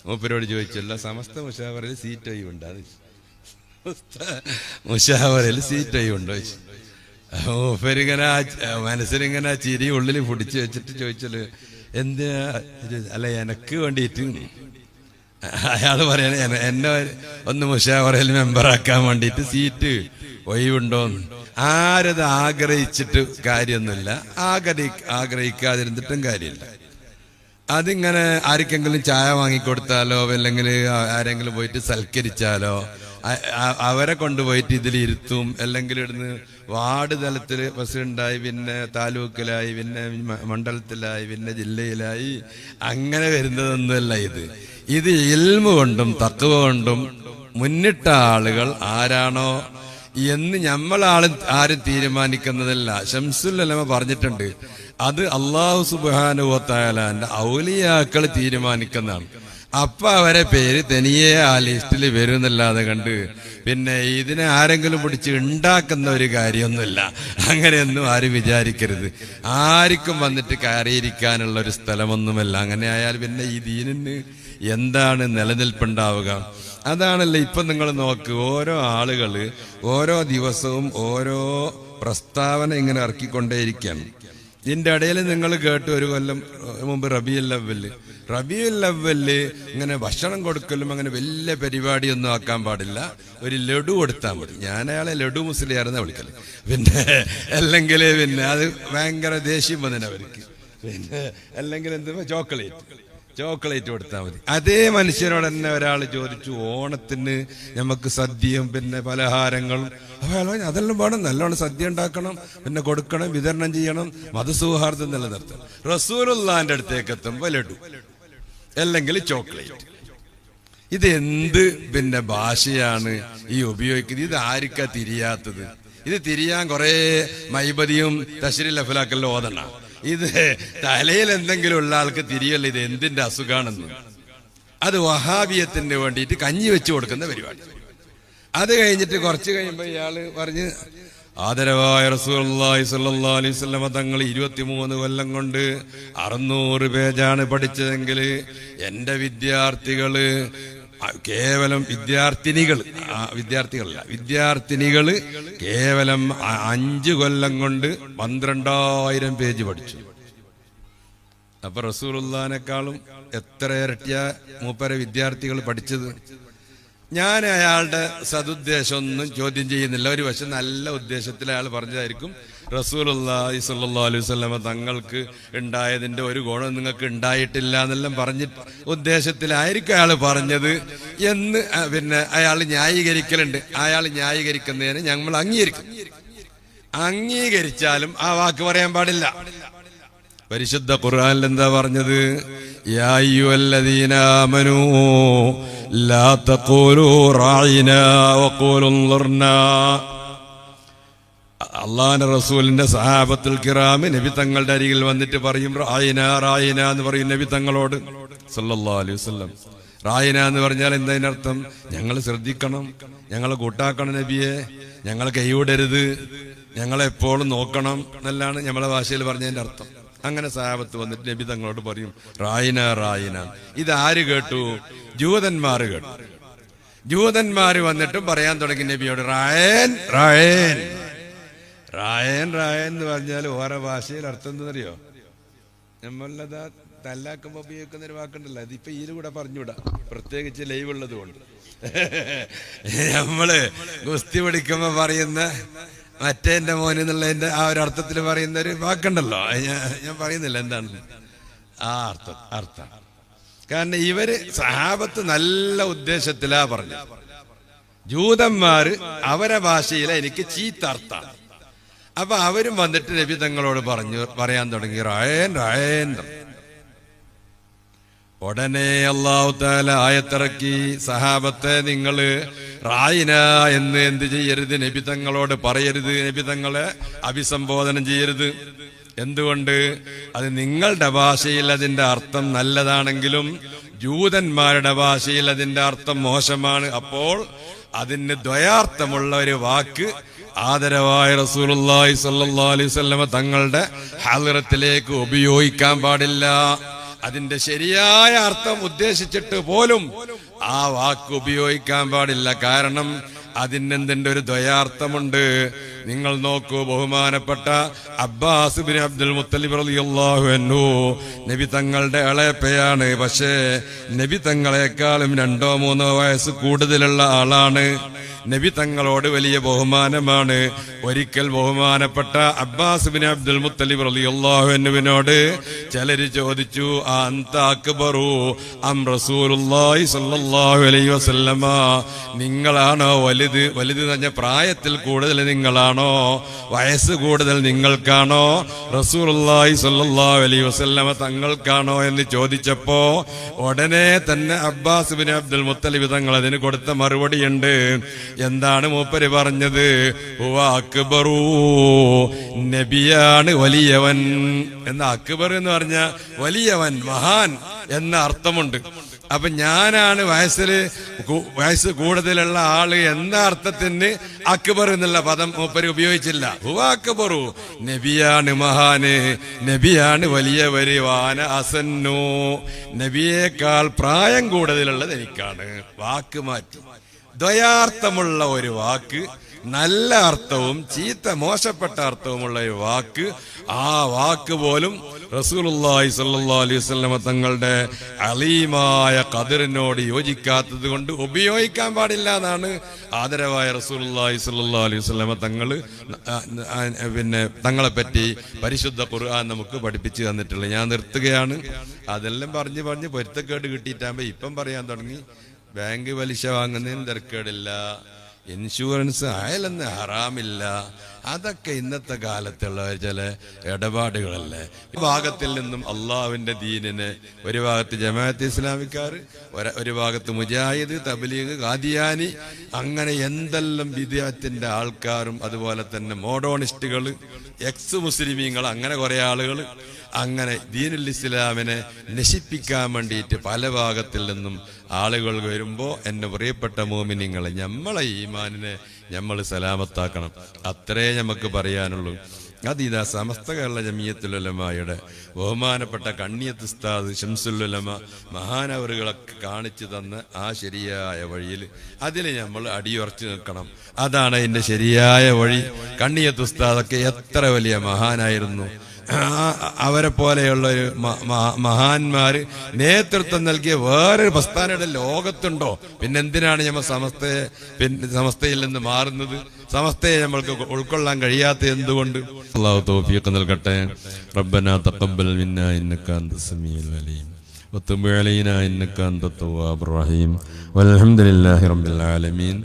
മൂപ്പരോട് ചോദിച്ചല്ല, സമസ്ത മുഷാവറയിൽ seat ഒഴിവുണ്ടോ? മുഷാവറയിൽ seat ഒഴിവുണ്ടോ ചോദിച്ചു. മൂപ്പരിങ്ങനെ മനസ്സിലിങ്ങനെ ചിരി ഉള്ളിൽ പിടിച്ച് വെച്ചിട്ട് ചോദിച്ചല്ലോ, എന്തിനാ? അല്ല, എനക്ക് വേണ്ടിയിട്ട്. അയാള് പറയണ എന്നെ ഒന്ന് മുഷാവറയിൽ മെമ്പറാക്കാൻ വേണ്ടിയിട്ട് സീറ്റ് ഒഴിവുണ്ടോന്ന്. ആരത് ആഗ്രഹിച്ചിട്ട് കാര്യമൊന്നുമില്ല, ആഗ്രഹിക്കാതിരുന്നിട്ടും കാര്യമില്ല. അതിങ്ങനെ ആർക്കെങ്കിലും ചായ വാങ്ങിക്കൊടുത്താലോ അല്ലെങ്കിൽ ആരെങ്കിലും പോയിട്ട് സൽക്കരിച്ചാലോ അവരെ കൊണ്ടുപോയിട്ട് ഇതിലിരുത്തും. അല്ലെങ്കിൽ ഇവിടുന്ന് വാർഡ് തലത്തിൽ പ്രസിഡന്റായി, പിന്നെ താലൂക്കിലായി, പിന്നെ മണ്ഡലത്തിലായി, പിന്നെ ജില്ലയിലായി, അങ്ങനെ വരുന്നതൊന്നുമല്ല ഇത് ഇൽമു കൊണ്ടും തഖ്വ കൊണ്ടും മുന്നിട്ട ആളുകൾ ആരാണോ എന്ന് ആരും തീരുമാനിക്കുന്നതല്ല. ശംസുൽ ഉലമ പറഞ്ഞിട്ടുണ്ട്, അത് അല്ലാഹു സുബ്ഹാനഹു വ തആലാന്റെ ഔലിയാക്കൾ തീരുമാനിക്കുന്നതാണ്. അപ്പൊ അവരെ പേര് തനിയെ ആ ലിസ്റ്റിൽ വരുന്നല്ലാതെ കണ്ട് പിന്നെ ഇതിനെ ആരെങ്കിലും പിടിച്ച് ഉണ്ടാക്കുന്ന ഒരു കാര്യമൊന്നുമില്ല. അങ്ങനെയൊന്നും ആരും വിചാരിക്കരുത്. ആർക്കും വന്നിട്ട് കയറിയിരിക്കാനുള്ള ഒരു സ്ഥലമൊന്നുമല്ല. അങ്ങനെ ആയാൽ പിന്നെ ഈ ദീനിന് എന്താണ് നിലനിൽപ്പുണ്ടാവുക? അതാണല്ലോ ഇപ്പൊ നിങ്ങൾ നോക്ക്, ഓരോ ആളുകള് ഓരോ ദിവസവും ഓരോ പ്രസ്താവന ഇങ്ങനെ ഇറക്കിക്കൊണ്ടേയിരിക്കുകയാണ്. ഇതിന്റെ ഇടയിൽ നിങ്ങൾ കേട്ടു, ഒരു കൊല്ലം മുമ്പ് റബീഉൽ അവ്വല് ഇങ്ങനെ ഭക്ഷണം കൊടുക്കലും അങ്ങനെ വലിയ പരിപാടിയൊന്നും ആക്കാൻ പാടില്ല, ഒരു ലഡു കൊടുത്താൽ മതി. ഞാൻ അയാളെ ലഡു മുസ്ലിയാരെന്നാ വിളിക്കല്. പിന്നെ അല്ലെങ്കിൽ പിന്നെ അത് ഭയങ്കര ദേഷ്യം വന്നിന് അവർക്ക്. പിന്നെ അല്ലെങ്കിൽ എന്താ ചോക്ലേറ്റ് കൊടുത്താൽ മതി. അതേ മനുഷ്യനോട് തന്നെ ഒരാൾ ചോദിച്ചു, ഓണത്തിന് നമുക്ക് സദ്യയും പിന്നെ പലഹാരങ്ങളും. അയാൾ അതെല്ലാം വേണം, നല്ലോണം സദ്യ ഉണ്ടാക്കണം, പിന്നെ കൊടുക്കണം, വിതരണം ചെയ്യണം, മതസൗഹാർദ്ദം നിലനിർത്തണം. റസൂലുള്ളാഹിന്റെ അടുത്തേക്ക് എത്തുമ്പോൾ ലഡു അല്ലെങ്കിൽ ചോക്ലേറ്റ്. ഇത് എന്ത് പിന്നെ ഭാഷയാണ് ഈ ഉപയോഗിക്കുന്നത്? ഇത് ആർക്കാ തിരിയാത്തത്? ഇത് തിരിയാൻ കുറെ മൈബദിയും തശ്രീൽ അഫ്ലാക്കെല്ലാം ഓതണ. ഇത് തലയിൽ എന്തെങ്കിലും ഉള്ള ആൾക്ക് തിരിയല്ല ഇത് എന്തിന്റെ അസുഖാണെന്ന്. അത് വഹാബിയത്തിന് വേണ്ടിയിട്ട് കഞ്ഞി വെച്ചു കൊടുക്കുന്ന പരിപാടി. അത് കഴിഞ്ഞിട്ട് കുറച്ച് കഴിയുമ്പോ ഇയാള് പറഞ്ഞ്, ആദരവായ റസൂലുള്ളാഹി സ്വല്ലല്ലാഹു അലൈഹി വസല്ലം തങ്ങൾ 23 കൊല്ലം കൊണ്ട് 600 പേജാണ് പഠിച്ചതെങ്കിൽ എന്റെ വിദ്യാർത്ഥികള് കേവലം വിദ്യാർത്ഥിനികള് കേവലം 5 കൊല്ലം കൊണ്ട് 12,000 പേജ് പഠിച്ചു. അപ്പൊ റസൂലുള്ളാഹിനെക്കാളും എത്ര ഇരട്ടിയാ മൂപ്പരെ വിദ്യാർത്ഥികൾ പഠിച്ചത്? ഞാൻ അയാളുടെ സതുദ്ദേശമൊന്നും ചോദ്യം ചെയ്യുന്നില്ല. ഒരു പക്ഷെ നല്ല ഉദ്ദേശത്തിൽ അയാൾ പറഞ്ഞതായിരിക്കും, റസൂലുള്ളാഹി സ്വല്ലല്ലാഹു അലൈഹി വസല്ലം തങ്ങൾക്ക് ഉണ്ടായതിന്റെ ഒരു ഗുണം നിങ്ങൾക്ക് ഉണ്ടായിട്ടില്ല എന്നെല്ലാം പറഞ്ഞിട്ട് ഉദ്ദേശത്തിലായിരിക്കും അയാൾ പറഞ്ഞത് എന്ന് പിന്നെ അയാൾ ന്യായീകരിക്കലുണ്ട്. അയാൾ ന്യായീകരിക്കുന്നതിന് ഞങ്ങൾ അംഗീകരിച്ചാലും ആ വാക്ക് പറയാൻ പാടില്ല. പരിശുദ്ധ ഖുർആനിൽ എന്താ പറഞ്ഞത്? യാ അയ്യുഹല്ലദീന ആമനൂ ലാ തഖൂലൂ റാഇനാ വഖൂലൂ ഉൻളുർനാ. അള്ളാഹുവിന്റെ റസൂലിന്റെ സഹാബത്തുൽ കിറാം നബി തങ്ങളുടെ അരികിൽ വന്നിട്ട് പറയും, റായിന റായിന എന്ന് പറയും നബി തങ്ങളോട് സല്ലല്ലാഹു അലൈഹി വസല്ലം. റായിന എന്ന് പറഞ്ഞാൽ എന്തതിനർത്ഥം? ഞങ്ങൾ ശ്രദ്ധിക്കണം, ഞങ്ങളെ കൂട്ടാക്കണം നബിയെ, ഞങ്ങളെ കൈവിടരുത്, ഞങ്ങളെപ്പോഴും നോക്കണം എന്നെല്ലാണ് നമ്മളെ ഭാഷയിൽ പറഞ്ഞതിന്റെ അർത്ഥം. അങ്ങനെ സഹാബത്ത് വന്നിട്ട് നബി തങ്ങളോട് പറയും റായിന റായിന. ഇതാര് കേട്ടു? ജൂതന്മാർ കേട്ടു. ജൂതന്മാര് വന്നിട്ടും പറയാൻ തുടങ്ങി നബിയോട് റായൻ റായൻ റായൻ റായൻ എന്ന് പറഞ്ഞാൽ ഓരോ ഭാഷയിൽ അർത്ഥം എന്തെന്നറിയോ? നമ്മളതാ തല്ലാക്കുമ്പോ ഉപയോഗിക്കുന്ന ഒരു വാക്കുണ്ടല്ലോ, അതിപ്പോ ഇതിലൂടെ പറഞ്ഞുവിടാ, പ്രത്യേകിച്ച് ലൈവ് ഉള്ളത് കൊണ്ട്. നമ്മള് ഗുസ്തി പിടിക്കുമ്പോ പറയുന്ന മറ്റേന്റെ മോന് എന്നുള്ളതിന്റെ ആ ഒരു അർത്ഥത്തിൽ പറയുന്ന ഒരു വാക്കുണ്ടല്ലോ, ഞാൻ പറയുന്നില്ല എന്താണ് ആ അർത്ഥം. കാരണം ഇവര് സഹാബത്ത് നല്ല ഉദ്ദേശത്തിലാ പറഞ്ഞു. ജൂതന്മാര് അവരെ ഭാഷയിലെ എനിക്ക് ചീത്ത അർത്ഥം. അപ്പൊ അവരും വന്നിട്ട് നബി തങ്ങളോട് പറയാൻ തുടങ്ങി റായൻ റായൻ. ഉടനെ അല്ലാഹു തആല ആയത്തിറക്കി, സഹാബത്തെ നിങ്ങള് റായിന എന്ന് എന്ത് ചെയ്യരുത്? നബി തങ്ങളോട് പറയരുത്, നബി തങ്ങളെ അഭിസംബോധനം ചെയ്യരുത്. എന്തുകൊണ്ട്? അത് നിങ്ങളുടെ ഭാഷയിൽ അതിന്റെ അർത്ഥം നല്ലതാണെങ്കിലും ജൂതന്മാരുടെ ഭാഷയിൽ അതിന്റെ അർത്ഥം മോശമാണ്. അപ്പോൾ അതിന് ദ്വയാർത്ഥമുള്ള ഒരു വാക്ക് ആദരവായ റസൂലുള്ളാഹി സ്വല്ലല്ലാഹു അലൈഹി വസല്ലം തങ്ങളുടെ ഹളറത്തിലേക്ക് ഉപയോഗിക്കാൻ പാടില്ല. അതിന്റെ ശരിയായ അർത്ഥം ഉദ്ദേശിച്ചിട്ട് പോലും ആ വാക്ക് ഉപയോഗിക്കാൻ പാടില്ല. കാരണം അതിനെന്തിന്റെ ഒരു ദ്വയാർത്ഥമുണ്ട്. നിങ്ങൾ നോക്കൂ, ബഹുമാനപ്പെട്ട അബ്ബാസ് ബിൻ അബ്ദുൽ മുത്തലിബ് റളിയല്ലാഹു അൻഹു നബി തങ്ങളുടെ ഇളയപ്പയാണ്. പക്ഷേ നബി തങ്ങളെക്കാളും 2-3 വയസ്സ് കൂടുതലുള്ള ആളാണ്. നബി തങ്ങളോട് വലിയ ബഹുമാനമാണ്. ഒരിക്കൽ ബഹുമാനപ്പെട്ട അബ്ബാസ് ബിൻ അബ്ദുൽ മുത്തലിബ് റളിയല്ലാഹു അൻഹുവിനോട് ചിലര് ചോദിച്ചു, അൻത അക്ബറു അം റസൂലുള്ളാഹി സ്വല്ലല്ലാഹു അലൈഹി വസല്ലമ, നിങ്ങളാണോ വലുത്? വലുത് എന്ന് പറഞ്ഞ പ്രായത്തിൽ കൂടുതൽ നിങ്ങളാണോ, വയസ്സ് കൂടുതൽ നിങ്ങൾക്കാണോ, റസൂലുള്ളാഹി സ്വല്ലല്ലാഹു അലൈഹി വസല്ലമ തങ്ങൾക്കാണോ എന്ന് ചോദിച്ചപ്പോ ഉടനെ തന്നെ അബ്ബാസ് ബിൻ അബ്ദുൽ മുത്തലിബ് തങ്ങൾ അതിന് കൊടുത്ത മറുപടിയുണ്ട്. എന്താണ് മൂപ്പര് പറഞ്ഞത്? ഹുവ അക്ബറു, നബിയാണ് വലിയവൻ എന്ന. അക്ബർ എന്ന് പറഞ്ഞ വലിയവൻ, മഹാൻ എന്ന അർത്ഥമുണ്ട്. അപ്പൊ ഞാനാണ് വയസ്സ് കൂടുതലുള്ള ആള് എന്ന അർത്ഥത്തിന് അക്ബർ എന്നുള്ള പദം മൂപ്പര് ഉപയോഗിച്ചില്ല. ഹുവ അക്ബറു, നബിയാണ് മഹാന്, നബിയാണ് വലിയവര്. വാന അസന്നു, നബിയേക്കാൾ പ്രായം കൂടുതലുള്ളത് എനിക്കാണ്. വാക്ക് മാറ്റി. ദ്വയാർത്ഥമുള്ള ഒരു വാക്ക്, നല്ല അർത്ഥവും മോശപ്പെട്ട അർത്ഥവുമുള്ള ഒരു വാക്ക്, ആ വാക്ക് പോലും റസൂലുള്ളാഹി സ്വല്ലല്ലാഹു അലൈഹി വസല്ലമ തങ്ങളുടെ അലീമായ ഖദറിനോട് യോജിക്കാത്തത് കൊണ്ട് ഉപയോഗിക്കാൻ പാടില്ല എന്നാണ് ആദരവായ റസൂലുള്ളാഹി സ്വല്ലല്ലാഹു അലൈഹി വസല്ലമ തങ്ങളെ പറ്റി പരിശുദ്ധ ഖുർആൻ നമുക്ക് പഠിപ്പിച്ചു തന്നിട്ടുള്ളത്. ഞാൻ നിർത്തുകയാണ്. അതെല്ലാം പറഞ്ഞ് പൊരുത്തക്കേട് കിട്ടിയിട്ടാകുമ്പോ ഇപ്പം പറയാൻ തുടങ്ങി. ബാങ്ക് പലിശ വാങ്ങുന്നതിന് തിരക്കേടില്ല, ഇൻഷുറൻസ് അയലെന്ന് ഹറാമില്ല. അതൊക്കെ ഇന്നത്തെ കാലത്തുള്ള ചില ഇടപാടുകളല്ലേ. ഈ ഭാഗത്തിൽ നിന്നും അള്ളാഹുവിന്റെ ദീനിനെ ഒരു ഭാഗത്ത് ജമാഅത്ത് ഇസ്ലാമിക്കാർ, ഒരു ഭാഗത്ത് മുജാഹിദ്, തബ്ലീഗ്, ഖാദിയാനി, അങ്ങനെ എന്തെല്ലാം വിദ്യാത്തിന്റെ ആൾക്കാരും അതുപോലെ തന്നെ മോഡേണിസ്റ്റുകൾ, എക്സ് മുസ്ലിമീങ്ങൾ, അങ്ങനെ കുറെ ആളുകൾ അങ്ങനെ ദീനുൽ ഇസ്ലാമിനെ നശിപ്പിക്കാൻ വേണ്ടിയിട്ട് പല ഭാഗത്തിൽ നിന്നും ആളുകൾ വരുമ്പോ എന്നെ പ്രിയപ്പെട്ട മോമിനിങ്ങളെ, നമ്മളെ ഈമാനിനെ നമ്മൾ സലാമത്താക്കണം. അത്രേ നമുക്ക് പറയാനുള്ളൂ. അതിതാ സമസ്ത കേരള ജമിയത്തുൽ ഉലമായുടെ ബഹുമാനപ്പെട്ട കണ്ണിയത്ത് ഉസ്താദ് ശംസുൽ ഉലമ മഹാനവറുകളൊക്കെ കാണിച്ചു തന്ന ആ ശരിയായ വഴിയിൽ അതിൽ നമ്മൾ അടിയുറച്ചു നിൽക്കണം. അതാണ് അതിന്റെ ശരിയായ വഴി. കണ്ണിയത്ത് ഉസ്താദൊക്കെ എത്ര വലിയ മഹാനായിരുന്നു. അവരെ പോലെയുള്ള ഒരു മഹാന്മാര് നേതൃത്വം നൽകിയ വേറൊരു പ്രസ്ഥാനയുടെ ലോകത്തുണ്ടോ? പിന്നെന്തിനാണ് നമ്മൾ സമസ്തയിൽ നിന്ന് മാറുന്നത്? സമസ്തയെ നമ്മൾക്ക് ഉൾക്കൊള്ളാൻ കഴിയാത്ത എന്തുകൊണ്ട്? അല്ലാഹു തൗഫീഖ് നൽകട്ടെ. റബ്ബനാ തഖബ്ബൽ മിന്നാ ഇന്നക അൻതസ് സമീഉൽ അലീം വതുബ് അലൈനാ ഇന്നക അൻതത് തവ്വാബുർ റഹീം വൽഹംദുലില്ലാഹി റബ്ബിൽ ആലമീൻ.